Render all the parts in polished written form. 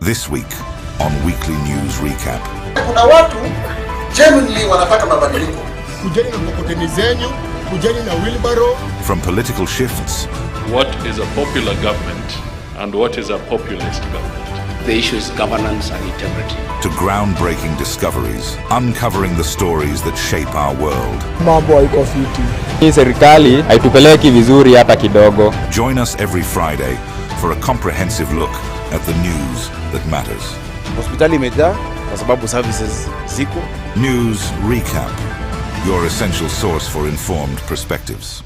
This week on Weekly News Recap. Kuna watu genuinely wanataka mabadiliko. Kujeni na mkokoteni zenyu, kujeni na wheelbarrow. From political shifts. What is a popular government and what is a populist government? The issue is governance and integrity. To groundbreaking discoveries, uncovering the stories that shape our world. Mambo haiko fiti. Hii serikali haitupeleki vizuri hata kidogo. Join us every Friday for a comprehensive look at the news that matters. Hospitali imejaa kwa sababu services ziko. News Recap, your essential source for informed perspectives.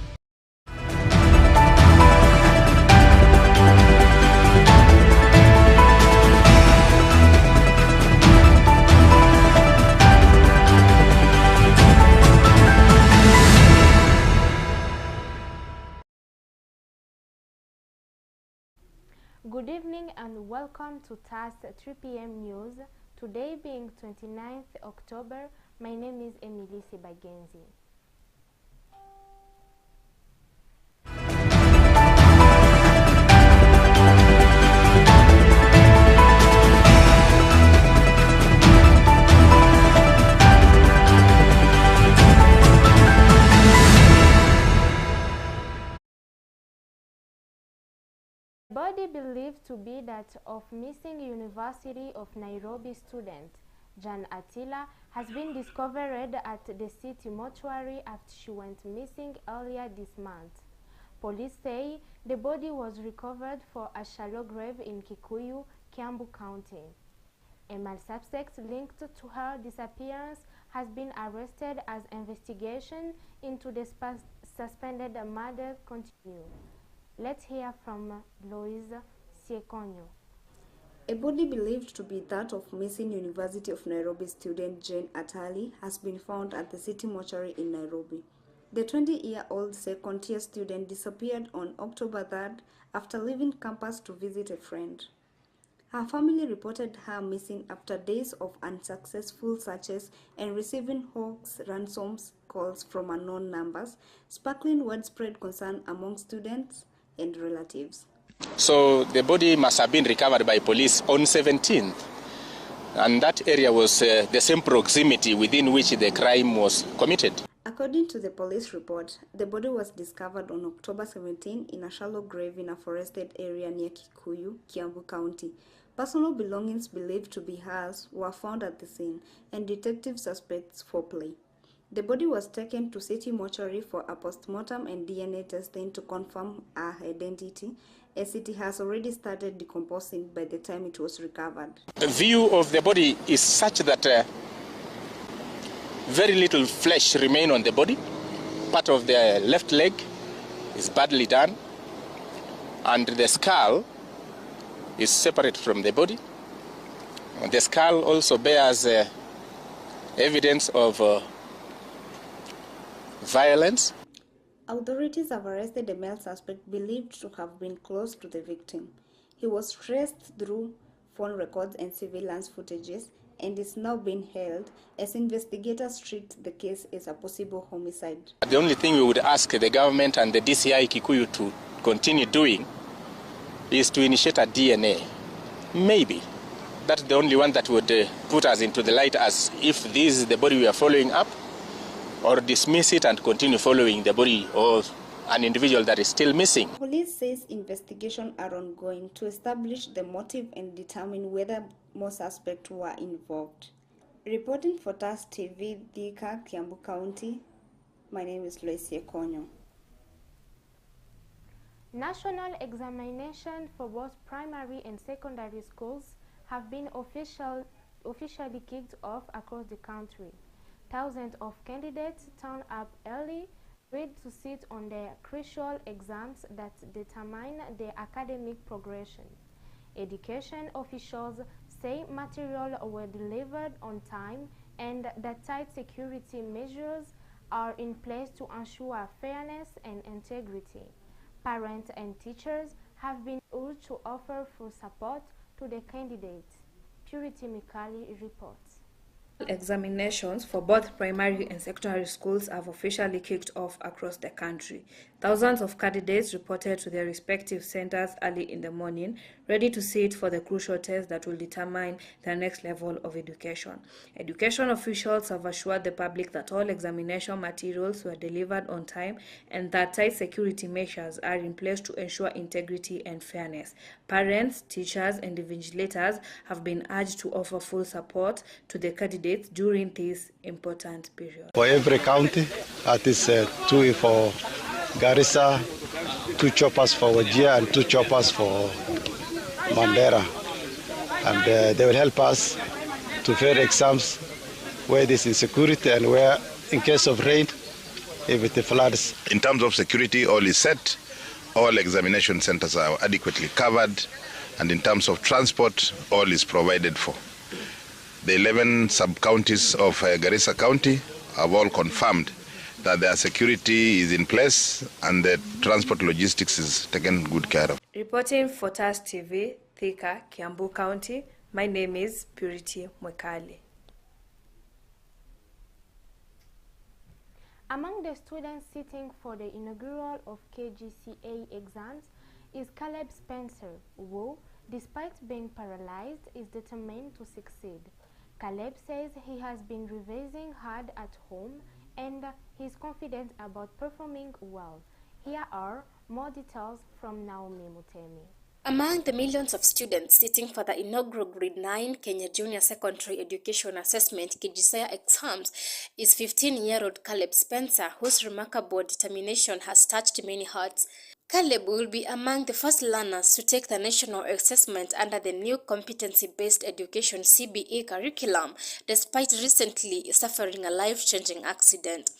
Good evening and welcome to TAS 3 p.m. News. Today being 29th October, my name is Emilie Sebagenzi. The body believed to be that of missing University of Nairobi student Jan Attila has been discovered at the city mortuary after she went missing earlier this month. Police say the body was recovered for a shallow grave in Kikuyu, Kiambu County. A male suspect linked to her disappearance has been arrested as investigation into the suspended murder continue. Let's hear from Emilie Sebagenzi. A body believed to be that of missing University of Nairobi student Jane Attali has been found at the city mortuary in Nairobi. The 20-year-old second-year student disappeared on October 3rd after leaving campus to visit a friend. Her family reported her missing after days of unsuccessful searches and receiving hoax ransoms calls from unknown numbers, sparkling widespread concern among students and relatives. So the body must have been recovered by police on 17th, and that area was the same proximity within which the crime was committed. According to the police report, the body was discovered on October 17 in a shallow grave in a forested area near Kikuyu, Kiambu County. Personal belongings believed to be hers were found at the scene, and detectives suspects foul play. The body was taken to city mortuary for a post-mortem and DNA testing to confirm her identity, as it has already started decomposing by the time it was recovered. The view of the body is such that very little flesh remains on the body. Part of the left leg is badly done, and the skull is separate from the body. And the skull also bears evidence of violence. Authorities have arrested a male suspect believed to have been close to the victim. He was traced through phone records and surveillance footages and is now being held as investigators treat the case as a possible homicide. The only thing we would ask the government and the DCI Kikuyu to continue doing is to initiate a DNA. Maybe. That's the only one that would put us into the light as if this is the body we are following up, or dismiss it and continue following the body of an individual that is still missing. Police says investigations are ongoing to establish the motive and determine whether more suspects were involved. Reporting for TAS TV, Thika, Kiambu County, my name is Emilie Sebagenzi. National examination for both primary and secondary schools have been officially kicked off across the country. Thousands of candidates turn up early, ready to sit on their crucial exams that determine their academic progression. Education officials say material were delivered on time and that tight security measures are in place to ensure fairness and integrity. Parents and teachers have been urged to offer full support to the candidates. Purity Mikali reports. Examinations for both primary and secondary schools have officially kicked off across the country. Thousands of candidates reported to their respective centers early in the morning, ready to sit for the crucial test that will determine the next level of education. Education officials have assured the public that all examination materials were delivered on time and that tight security measures are in place to ensure integrity and fairness. Parents, teachers, and invigilators have been urged to offer full support to the candidates during this important period. For every county, that is 2 for Garissa, 2 choppers for Wajir, and 2 choppers for Mandera. And they will help us to fair exams where there's insecurity and where, in case of rain, if it floods. In terms of security, all is set. All examination centers are adequately covered. And in terms of transport, all is provided for. The 11 sub-counties of Garissa County have all confirmed that their security is in place and the transport logistics is taken good care of. Reporting for TAS TV, Thika, Kiambu County, my name is Purity Mwekali. Among the students sitting for the inaugural of KGCA exams is Caleb Spencer, who, despite being paralyzed, is determined to succeed. Caleb says he has been revising hard at home and he is confident about performing well. Here are more details from Naomi Mutemi. Among the millions of students sitting for the inaugural Grade 9 Kenya Junior Secondary Education Assessment KGCSE exams is 15-year-old Caleb Spencer, whose remarkable determination has touched many hearts. Caleb will be among the first learners to take the national assessment under the new competency-based education CBE curriculum, despite recently suffering a life-changing accident.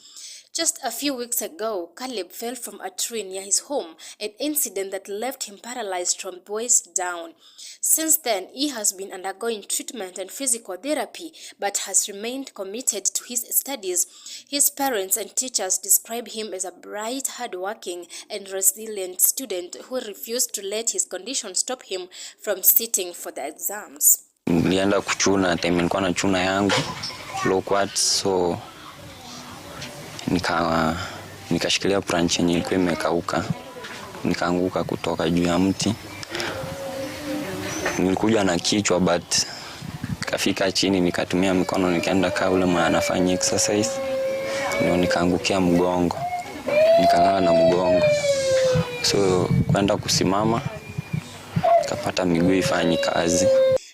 Just a few weeks ago, Caleb fell from a tree near his home, an incident that left him paralyzed from the waist down. Since then, he has been undergoing treatment and physical therapy, but has remained committed to his studies. His parents and teachers describe him as a bright, hard-working, and resilient student who refused to let his condition stop him from sitting for the exams. Nilienda kuchuna, time nilikuwa na chuna yangu, low quad, so nikashikilia branch yenye ilikuwa imekauka, nikaanguka kutoka juu ya mti. Nilikuja na kichwa but kafika chini, nikatumia mikono, nikaenda kaa ule mwana anafanya exercise, ndio nikaangukia mgongo, nikalala na mgongo, so kwenda kusimama nikapata miguu ifanyi kazi.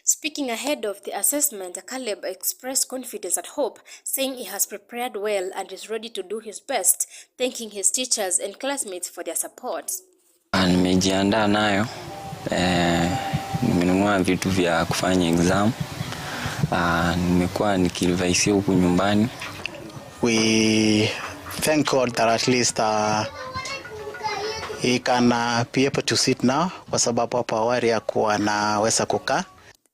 Speaking ahead of the assessment, Caleb expressed confidence and hope, saying he has prepared well and is ready to do his best, thanking his teachers and classmates for their support. Nimejiandaa nayo, nimenunua vitu vya kufanya exam, nimekuwa nikirevise huku nyumbani. We thank God that at least he can be able to sit now, kwa sababu hapo awali hakuwa anaweza kukaa.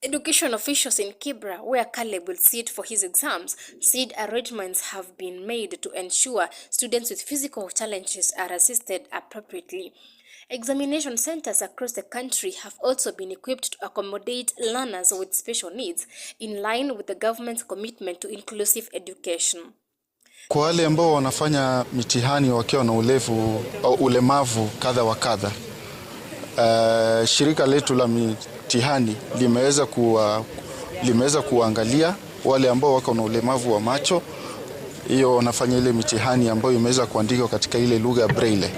Education officials in Kibra, where Caleb will sit for his exams, said arrangements have been made to ensure students with physical challenges are assisted appropriately. Examination centers across the country have also been equipped to accommodate learners with special needs, in line with the government's commitment to inclusive education. Kwa wale ambao wanafanya mitihani wakiwa na ulemavu kadha wa kadha, shirika letu la mitihani limeweza kuangalia wale ambao wako na ulemavu wa macho. Hiyo wanafanya ile mitihani ambayo imeweza kuandikwa katika ile lugha ya braille.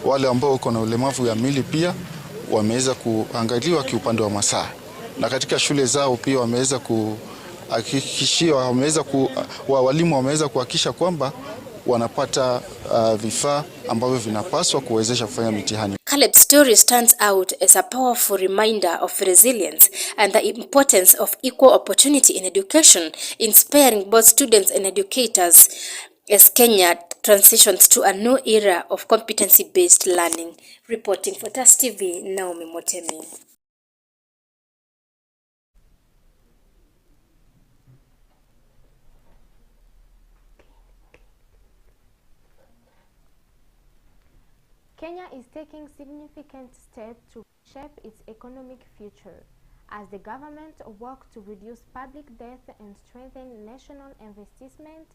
Wale ambao wako na ulemavu ya mili pia wameweza kuangaliwa kiupande wa masaa, na katika shule zao pia wameweza kuhakikishia, walimu wameweza kuhakikisha kwamba wanapata vifaa ambavyo vinapaswa kuwezesha kufanya mitihani. Caleb's story stands out as a powerful reminder of resilience and the importance of equal opportunity in education, inspiring both students and educators as Kenya transitions to a new era of competency-based learning. Reporting for TAS TV, Naomi Mutemi. Kenya is taking significant steps to shape its economic future. As the government works to reduce public death and strengthen national investment,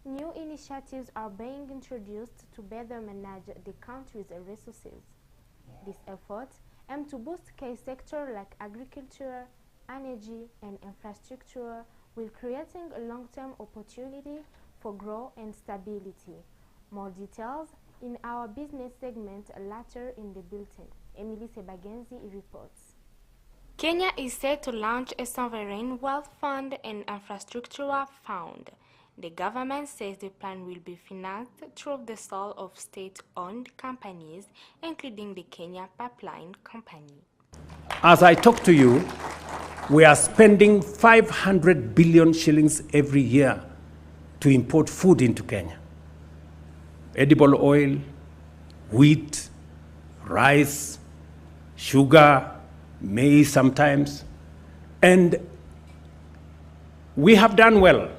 new initiatives are being introduced to better manage the country's resources. These efforts aim to boost key sectors like agriculture, energy, and infrastructure, while creating a long-term opportunity for growth and stability. More details in our business segment later in the bulletin. Emilie Sebagenzi reports. Kenya is set to launch a sovereign wealth fund and infrastructure fund. The government says the plan will be financed through the sale of state-owned companies, including the Kenya Pipeline Company. As I talk to you, we are spending 500 billion shillings every year to import food into Kenya. Edible oil, wheat, rice, sugar, maize sometimes. And we have done well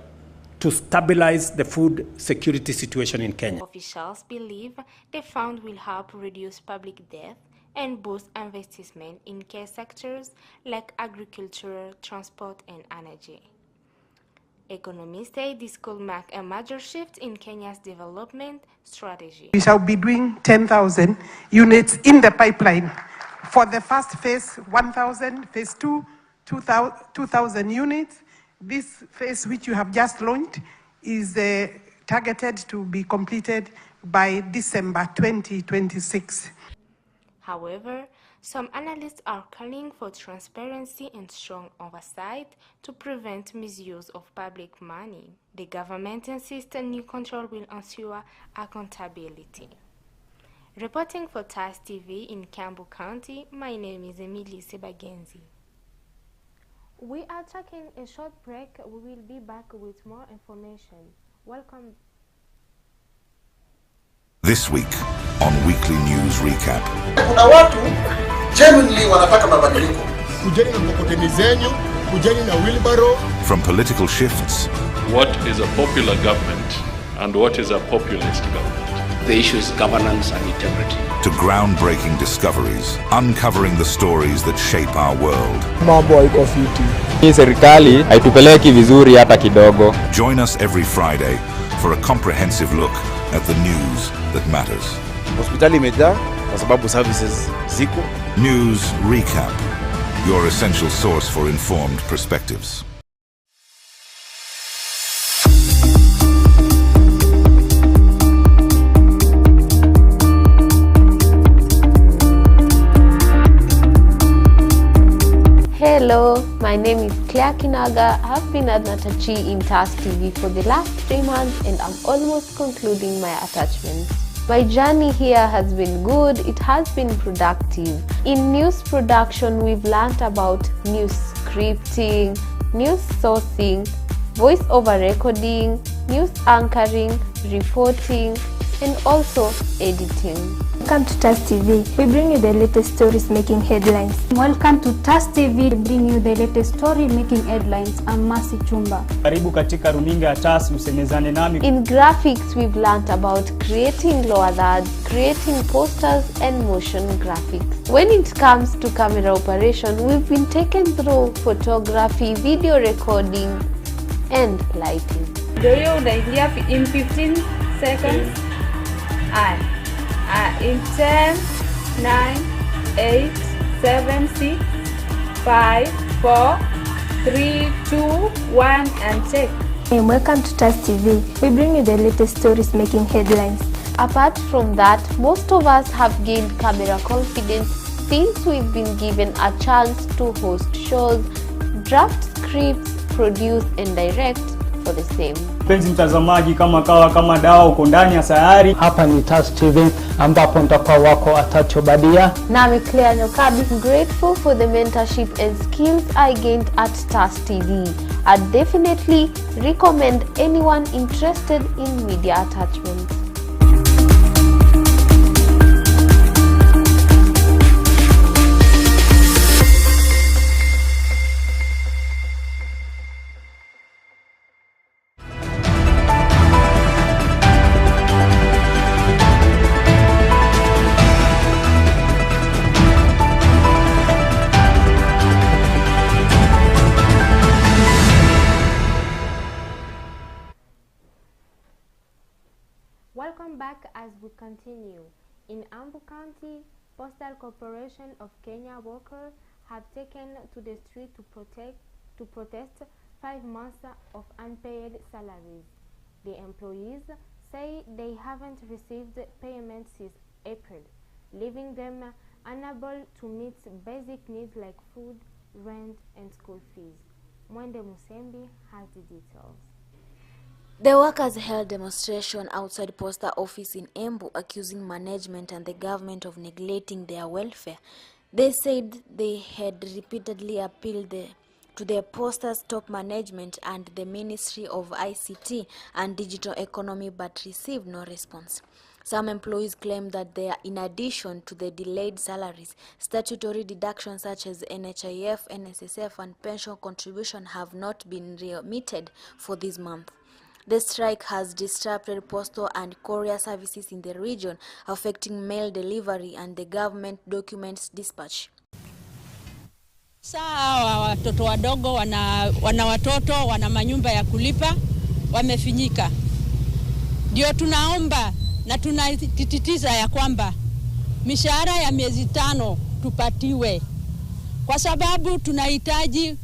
to stabilize the food security situation in Kenya. Officials believe the fund will help reduce public death and boost investment in key sectors like agriculture, transport, and energy. Economists say this could mark a major shift in Kenya's development strategy. We shall be doing 10,000 units in the pipeline. For the first phase, 1,000, phase 2, 2,000 units. This phase, which you have just launched, is targeted to be completed by December 2026. However, some analysts are calling for transparency and strong oversight to prevent misuse of public money. The government insists a new control will ensure accountability. Reporting for TAS TV in Kiambu County, my name is Emilie Sebagenzi. We are taking a short break. We will be back with more information. Welcome. This week on Weekly News Recap. Kuna watu genuinely wanataka mabadiliko. Kujeni na mkokoteni zenyu, kujeni na wheelbarrow. From political shifts. What is a popular government and what is a populist government? The issue is governance and integrity. To groundbreaking discoveries, uncovering the stories that shape our world. Mambo haiko fiti. Hii serikali haitupeleki vizuri hata kidogo. Join us every Friday for a comprehensive look at the news that matters. Hospitali imejaa kwa sababu services ziko. News Recap, your essential source for informed perspectives. Hello, my name is Claire Kinaga. I've been at Natachi in TAS TV for the last 3 months and I'm almost concluding my attachment. My journey here has been good, it has been productive. In news production, we've learned about news scripting, news sourcing, voice-over recording, news anchoring, reporting, and also editing. Welcome to TAS TV. We bring you the latest stories making headlines. Welcome to TAS TV. We bring you the latest story making headlines. I'm Masi Chumba. Karibu katika runinga ya TAS, usemezane nami. In graphics, we've learned about creating lower thirds, creating posters and motion graphics. When it comes to camera operation, we've been taken through photography, video recording, and lighting. Video unaingia in 15 seconds. In 10, 9, 8, 7, 6, 5, 4, 3, 2, 1, and take. Welcome to TAS TV. We bring you the latest stories making headlines. Apart from that, most of us have gained camera confidence since we've been given a chance to host shows, draft scripts, produce and direct for the same. Mpenzi mtazamaji, kama kawa kama dawa uko ndani ya sayari. Hapa ni TAS TV ambapo nitakuwa wako Atacho Badia. Nami Claire Nokabi. I'm grateful for the mentorship and skills I gained at TAS TV. I'd definitely recommend anyone interested in media attachment. continue. In Embu County, Postal Corporation of Kenya workers have taken to the street to protest 5 months of unpaid salaries. The employees say they haven't received payment since April, leaving them unable to meet basic needs like food, rent, and school fees. Mwende Musembi has the details. The workers held demonstration outside Posta office in Embu, accusing management and the government of neglecting their welfare. They said they had repeatedly appealed to the Posta's top management and the Ministry of ICT and Digital Economy but received no response. Some employees claim that they are, in addition to the delayed salaries, statutory deductions such as NHIF, NSSF and pension contribution have not been remitted for this month. The strike has disrupted postal and courier services in the region, affecting mail delivery and the government documents dispatch. Saa watoto wadogo wana watoto wana manyumba ya kulipa wamefinyika. Ndio tunaomba na tunatitiza ya kwamba mishahara ya miezi 5 tupatiwe, kwa sababu tunahitaji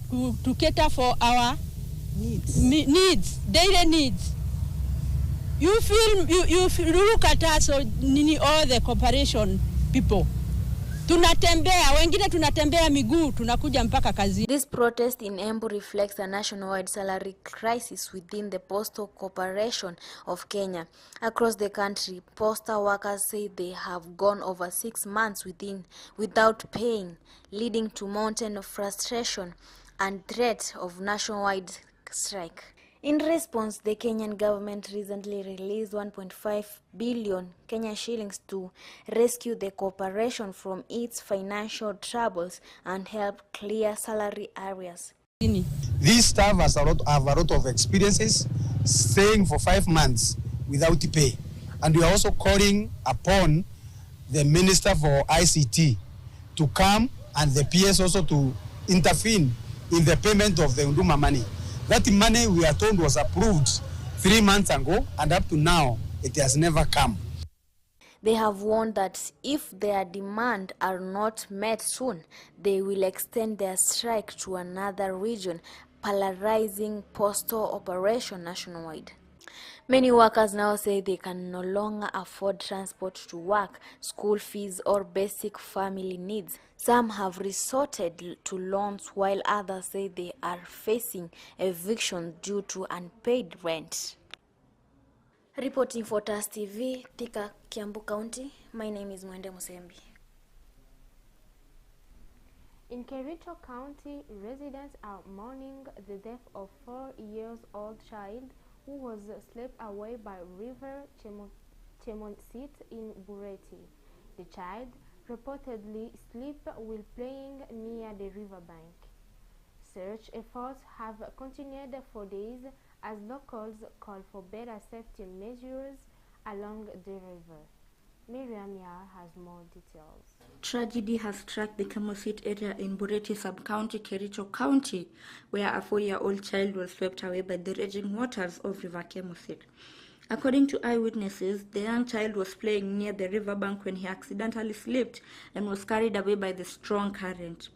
to cater for our needs, daily needs. You look at us, all the corporation people. Tunatembea, wengine tunatembea miguu, tunakuja mpaka kazi. This protest in Embu reflects a nationwide salary crisis within the Postal Corporation of Kenya. Across the country, postal workers say they have gone over 6 months without paying, leading to mountain of frustration and threat of nationwide strike. In response, the Kenyan government recently released 1.5 billion Kenyan shillings to rescue the corporation from its financial troubles and help clear salary areas. These staff have a lot of experiences staying for 5 months without pay. And we are also calling upon the Minister for ICT to come and the PS also to intervene in the payment of the Unduma money. That money, we are told, was approved 3 months ago, and up to now, it has never come. They have warned that if their demands are not met soon, they will extend their strike to another region, paralyzing postal operation nationwide. Many workers now say they can no longer afford transport to work, school fees, or basic family needs. Some have resorted to loans, while others say they are facing eviction due to unpaid rent. Reporting for TAS TV, Thika, Kiambu County, my name is Mwende Musembi. In Kericho County, residents are mourning the death of 4-year-old child who was swept away by River Chemonsit in Bureti. The child reportedly slipped while playing near the riverbank. Search efforts have continued for days as locals call for better safety measures along the river. Miriam Yar has more details. Tragedy has struck the Chemonsit area in Bureti sub-county, Kericho County, where a 4-year-old child was swept away by the raging waters of River Chemonsit. According to eyewitnesses, the young child was playing near the riverbank when he accidentally slipped and was carried away by the strong current.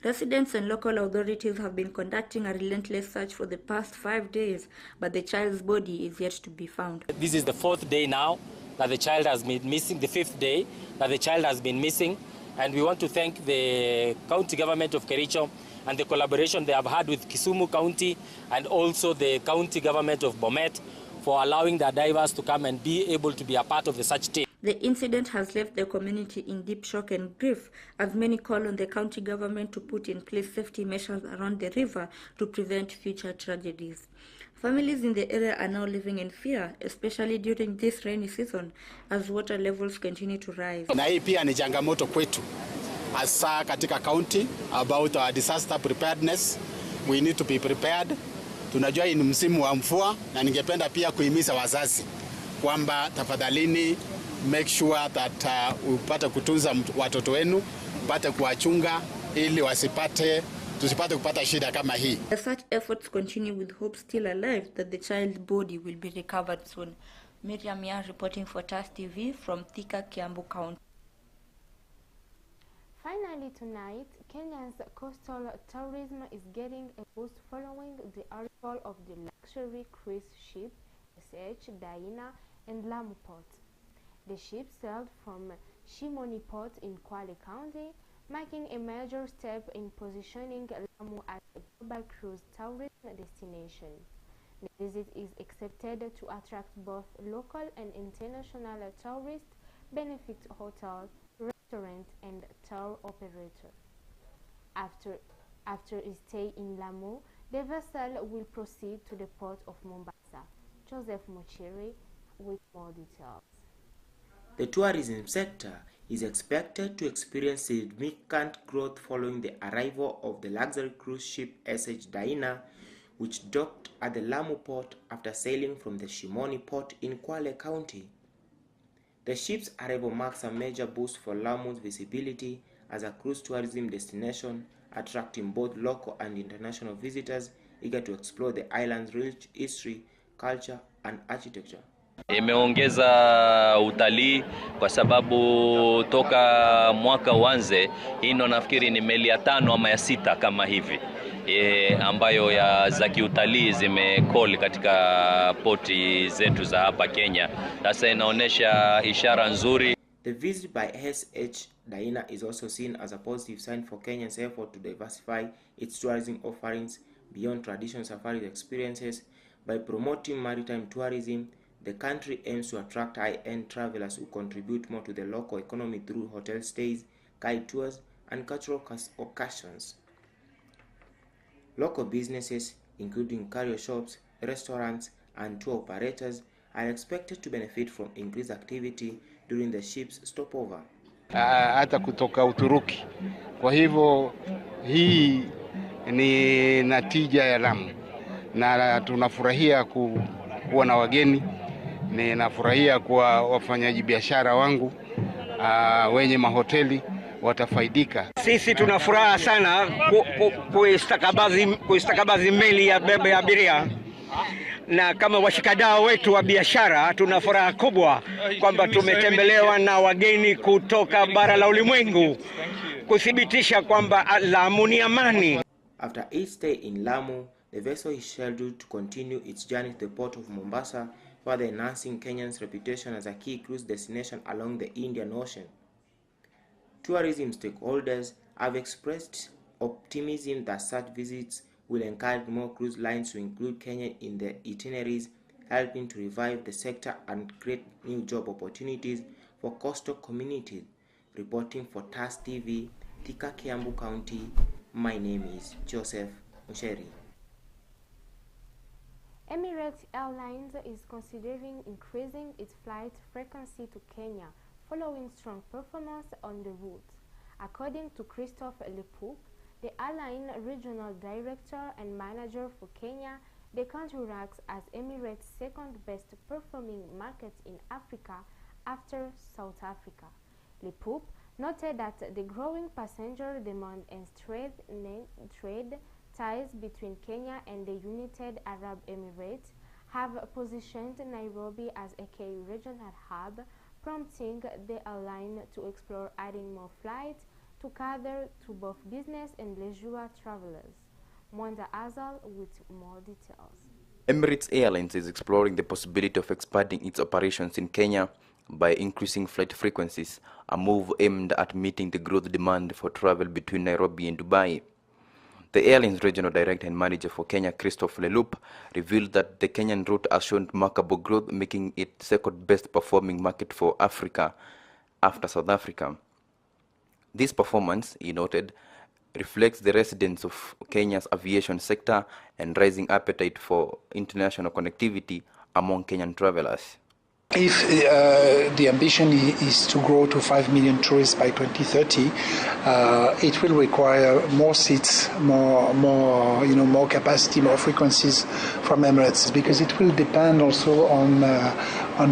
Residents and local authorities have been conducting a relentless search for the past 5 days, but the child's body is yet to be found. This is the 4th day now that the child has been missing, the 5th day that the child has been missing, and we want to thank the county government of Kericho and the collaboration they have had with Kisumu County and also the county government of Bomet for allowing the divers to come and be able to be a part of the search team. The incident has left the community in deep shock and grief, as many call on the county government to put in place safety measures around the river to prevent future tragedies. Families in the area are now living in fear, especially during this rainy season, as water levels continue to rise. Na hii pia ni changamoto kwetu, hasa katika county, about our disaster preparedness. We need to be prepared. Tunajua ni msimu wa mvua, na ningependa pia kuhimiza wazazi kwamba tafadhalini make sure that upate kutunza watoto wenu, upate kuwachunga ili tusipate kupata shida kama hii. The search efforts continue with hope still alive that the child's body will be recovered soon. Miriam Yan reporting for TAS TV from Thika, Kiambu County. Finally tonight, Kenya's coastal tourism is getting a boost following the arrival of the luxury cruise ship SH Diana and Lamu Port. The ship sailed from Shimoni Port in Kwale County, marking a major step in positioning Lamu as a global cruise tourism destination. The visit is expected to attract both local and international tourists, benefit hotels, restaurant and tour operator. After a stay in Lamu, the vessel will proceed to the port of Mombasa. Joseph Mochiri with more details. The tourism sector is expected to experience significant growth following the arrival of the luxury cruise ship SH Diana, which docked at the Lamu port after sailing from the Shimoni port in Kwale County. The ship's arrival marks a major boost for Lamu's visibility as a cruise tourism destination, attracting both local and international visitors eager to explore the island's rich history, culture, and architecture. Imeongeza utalii kwa sababu toka mwaka uanze hii ndo nafikiri ni meli ya 5 ama ya 6 kama hivi ambayo ya za kiutalii zimecall katika poti zetu za hapa Kenya. Sasa inaonesha ishara nzuri. The visit by SH Diana is also seen as a positive sign for Kenya's effort to diversify its tourism offerings beyond traditional safari experiences. By promoting maritime tourism, the country aims to attract high-end travelers who contribute more to the local economy through hotel stays, guide tours, and cultural occasions. Local businesses, including carrier shops, restaurants, and tour operators, are expected to benefit from increased activity during the ship's stopover. Hata kutoka Uturuki. Kwa hivyo hii ni natija ya Lamu, na tunafurahia kuwa na wageni. Ninafurahia kwa wafanyaji biashara wangu wenye mahoteli watafaidika. Sisi tuna furaha sana kuistakabadhi meli ya bebe ya abiria, na kama washikadau wetu wa biashara tuna furaha kubwa kwamba tumetembelewa na wageni kutoka bara la ulimwengu kuthibitisha kwamba Lamu ni amani. After its stay in Lamu, the vessel is scheduled to continue its journey to the port of Mombasa, further enhancing Kenya's reputation as a key cruise destination along the Indian Ocean. Tourism stakeholders have expressed optimism that such visits will encourage more cruise lines to include Kenya in their itineraries, helping to revive the sector and create new job opportunities for coastal communities. Reporting for TAS TV, Thika, Kiambu County, my name is Joseph Musheri. Emirates Airlines is considering increasing its flight frequency to Kenya following strong performance on the route. According to Christophe Lepoup, the airline regional director and manager for Kenya, the country ranks as Emirates' second best performing market in Africa after South Africa. Lepoup noted that the growing passenger demand and trade ties between Kenya and the United Arab Emirates have positioned Nairobi as a key regional hub, prompting the airline to explore adding more flights to cater to both business and leisure travelers. Mwanda Azal with more details. Emirates Airlines is exploring the possibility of expanding its operations in Kenya by increasing flight frequencies, a move aimed at meeting the growth demand for travel between Nairobi and Dubai. The airline's regional director and manager for Kenya, Christophe Leloup, revealed that the Kenyan route has shown remarkable growth, making it second best performing market for Africa after South Africa. This performance, he noted, reflects the residents of Kenya's aviation sector and rising appetite for international connectivity among Kenyan travelers. If the ambition is to grow to 5 million tourists by 2030, it will require more seats, more capacity, more frequencies from Emirates, because it will depend also on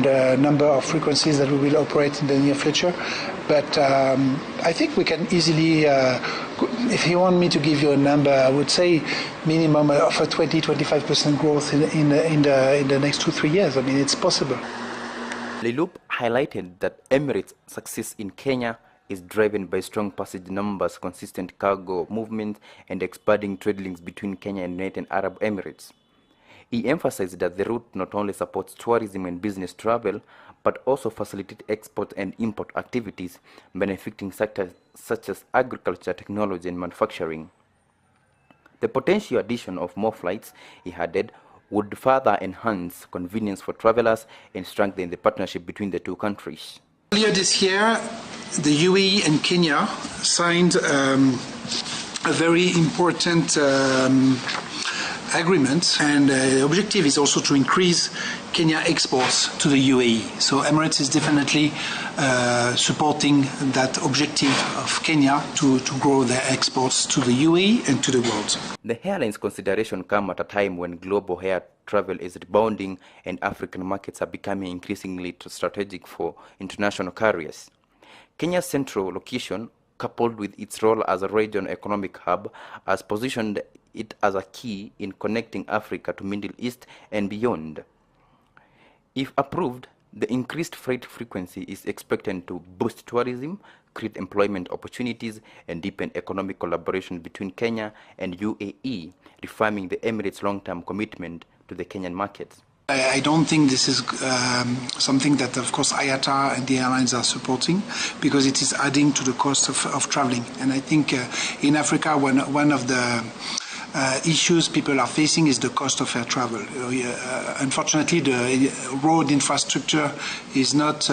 the number of frequencies that we will operate in the near future. But I think we can easily, if you want me to give you a number, I would say minimum of a 20-25% growth in the next 2-3 years. I mean, it's possible. Leloup highlighted that Emirates' success in Kenya is driven by strong passenger numbers, consistent cargo movement, and expanding trade links between Kenya and United Arab Emirates. He emphasized that the route not only supports tourism and business travel, but also facilitates export and import activities, benefiting sectors such as agriculture, technology, and manufacturing. The potential addition of more flights, he added, would further enhance convenience for travelers and strengthen the partnership between the two countries. Earlier this year, the UAE and Kenya signed a very important agreement, and the objective is also to increase Kenya exports to the UAE. So Emirates is definitely supporting that objective of Kenya to grow their exports to the UAE and to the world. The airline's consideration come at a time when global air travel is rebounding and African markets are becoming increasingly strategic for international carriers. Kenya's central location, coupled with its role as a regional economic hub, has positioned it as a key in connecting Africa to Middle East and beyond. If approved, the increased freight frequency is expected to boost tourism, create employment opportunities, and deepen economic collaboration between Kenya and UAE, reaffirming the Emirates' long-term commitment to the Kenyan market. I don't think this is something that, of course, IATA and the airlines are supporting, because it is adding to the cost of traveling. And I think in Africa, one of the issues people are facing is the cost of air travel. Unfortunately, the road infrastructure is not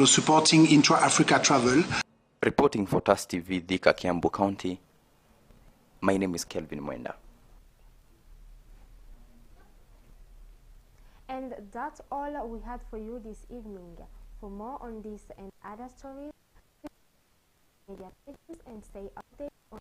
supporting intra-Africa travel. Reporting for TAS TV, Thika, Kiambu County, my name is Kelvin Mwenda. And that's all we had for you this evening. For more on this and other stories, media pages and stay updated on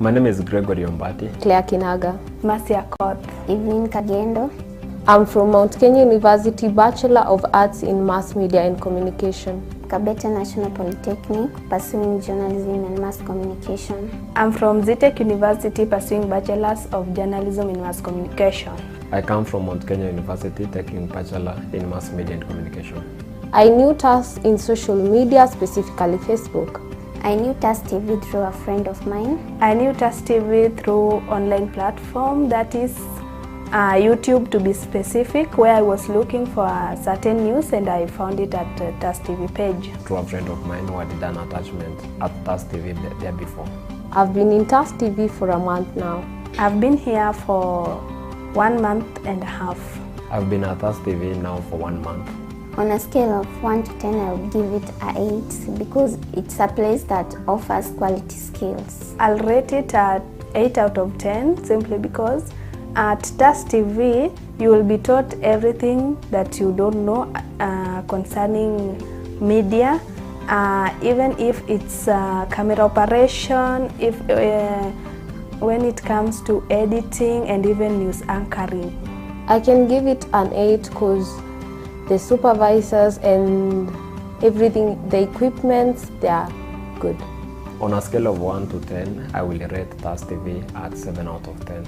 My name is Gregory Ombati. Claire Kinaga. Marcia Koth. Evelyn Kagendo. I'm from Mount Kenya University, Bachelor of Arts in Mass Media and Communication. Kabete National Polytechnic, pursuing journalism and mass communication. I'm from Zitech University, pursuing Bachelors of Journalism in Mass Communication. I come from Mount Kenya University, taking Bachelor in Mass Media and Communication. I knew TAS in social media, specifically Facebook. I knew TAS TV through a friend of mine. I knew TAS TV through online platform, that is YouTube to be specific, where I was looking for a certain news and I found it at TAS TV page. Through a friend of mine who had done attachment at TAS TV there before. I've been in TAS TV for a month now. I've been here for 1 month and a half. I've been at TAS TV now for 1 month. On a scale of 1 to 10, I would give it an 8 because it's a place that offers quality skills. I'll rate it at 8 out of 10 simply because at TAS TV, you will be taught everything that you don't know concerning media, even if it's camera operation, if when it comes to editing and even news anchoring. I can give it an 8 because the supervisors and everything, the equipment, they are good. On a scale of 1 to 10, I will rate TAS TV at 7 out of 10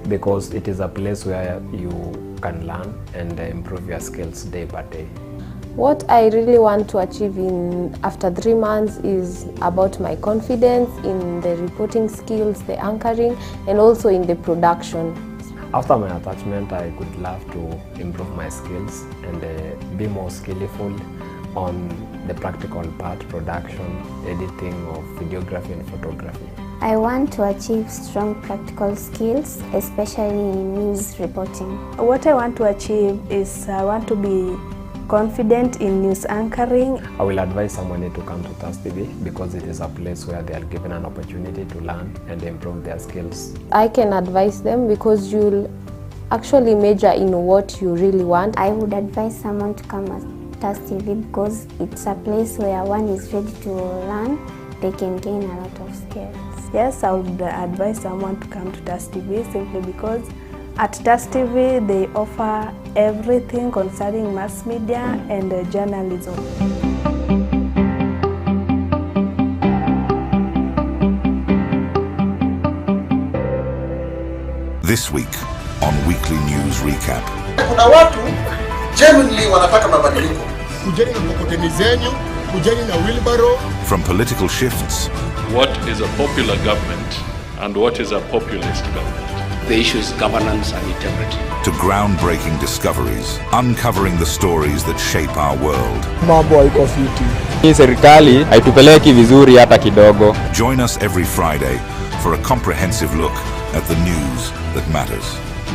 because it is a place where you can learn and improve your skills day by day. What I really want to achieve after 3 months is about my confidence in the reporting skills, the anchoring, and also in the production. After my attachment, I would love to improve my skills and be more skillful on the practical part, production, editing of videography and photography. I want to achieve strong practical skills, especially in news reporting. What I want to achieve is I want to be confident in news anchoring. I will advise someone to come to TAS TV because it is a place where they are given an opportunity to learn and improve their skills. I can advise them because you'll actually major in what you really want. I would advise someone to come at TAS TV because it's a place where one is ready to learn, they can gain a lot of skills. Yes, I would advise someone to come to TAS TV simply because at TAS TV they offer everything concerning mass media and journalism. This week on Weekly News Recap. Kuna watu genuinely wanataka mabadiliko. Kujeni na mkokoteni zenyu, kujeni na wheelbarrow. From political shifts. What is a popular government and what is a populist government? The issue is governance and integrity. To groundbreaking discoveries, uncovering the stories that shape our world. Mambo haiko fiti. Hii serikali haitupeleki vizuri hata kidogo. Join us every Friday for a comprehensive look at the news that matters.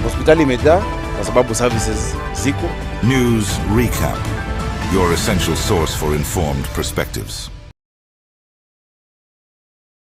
Hospitali imejaa kwa sababu services ziko. News Recap, your essential source for informed perspectives.